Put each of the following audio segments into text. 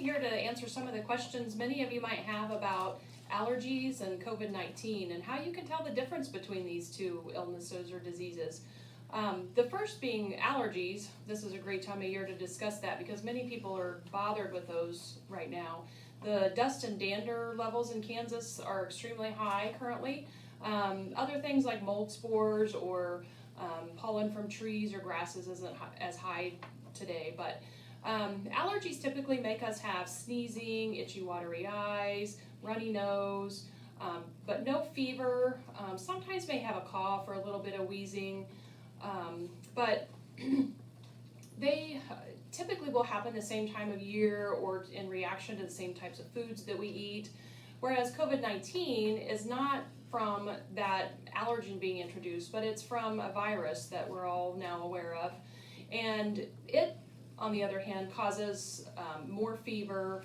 here to answer some of the questions many of you might have about allergies and COVID-19 and how you can tell the difference between these two illnesses or diseases. The first being allergies. This is a great time of year to discuss that because many people are bothered with those right now. The dust and dander levels in Kansas are extremely high currently. Other things like mold spores or pollen from trees or grasses isn't as high today, but allergies typically make us have sneezing, itchy, watery eyes, runny nose, but no fever. Sometimes may have a cough or a little bit of wheezing, but they typically will happen the same time of year or in reaction to the same types of foods that we eat, whereas COVID-19 is not from that allergen being introduced, but it's from a virus that we're all now aware of, and it, on the other hand, causes more fever.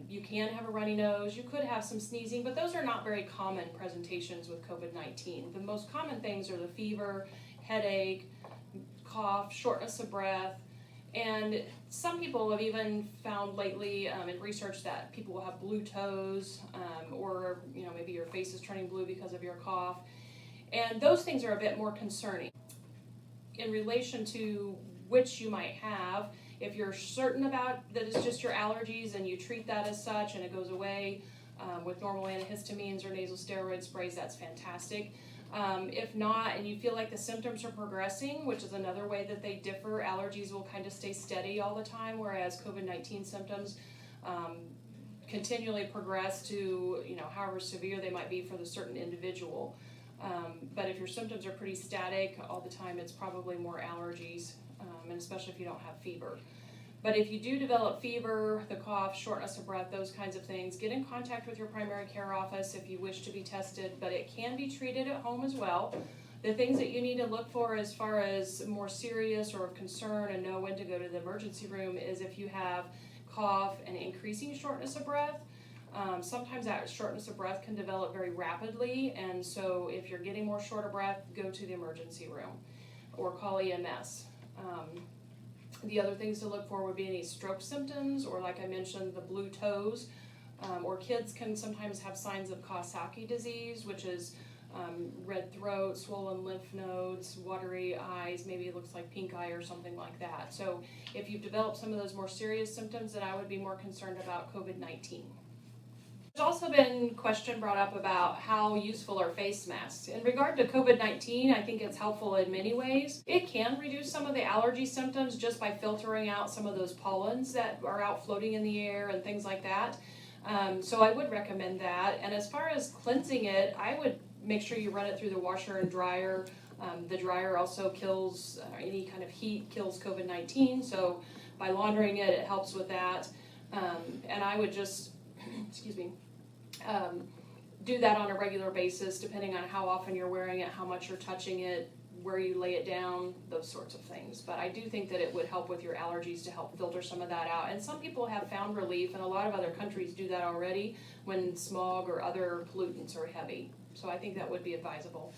You can have a runny nose, you could have some sneezing, but those are not very common presentations with COVID-19. The most common things are the fever, headache, cough, shortness of breath, and some people have even found lately in research that people will have blue toes, or maybe your face is turning blue because of your cough, and those things are a bit more concerning. In relation to which you might have, if you're certain about that it's just your allergies and you treat that as such and it goes away with normal antihistamines or nasal steroid sprays, that's fantastic. If not, and you feel like the symptoms are progressing, which is another way that they differ, allergies will kind of stay steady all the time, whereas COVID-19 symptoms continually progress to however severe they might be for the certain individual. But if your symptoms are pretty static all the time, it's probably more allergies, and especially if you don't have fever. But if you do develop fever, the cough, shortness of breath, those kinds of things, get in contact with your primary care office if you wish to be tested, but it can be treated at home as well. The things that you need to look for as far as more serious or of concern and know when to go to the emergency room is if you have cough and increasing shortness of breath. Sometimes that shortness of breath can develop very rapidly, and so if you're getting more short of breath, go to the emergency room or call EMS. The other things to look for would be any stroke symptoms, or like I mentioned, the blue toes, or kids can sometimes have signs of Kawasaki disease, which is red throat, swollen lymph nodes, watery eyes, maybe it looks like pink eye or something like that. So if you've developed some of those more serious symptoms, then I would be more concerned about COVID-19. There's also been a question brought up about how useful are face masks. In regard to COVID-19, I think it's helpful in many ways. It can reduce some of the allergy symptoms just by filtering out some of those pollens that are out floating in the air and things like that. So I would recommend that. And as far as cleansing it, I would make sure you run it through the washer and dryer. The dryer also kills any kind of heat, kills COVID-19. So by laundering it, it helps with that. And I would just do that on a regular basis, depending on how often you're wearing it, how much you're touching it, where you lay it down, those sorts of things. But I do think that it would help with your allergies to help filter some of that out. And some people have found relief, and a lot of other countries do that already when smog or other pollutants are heavy. So I think that would be advisable.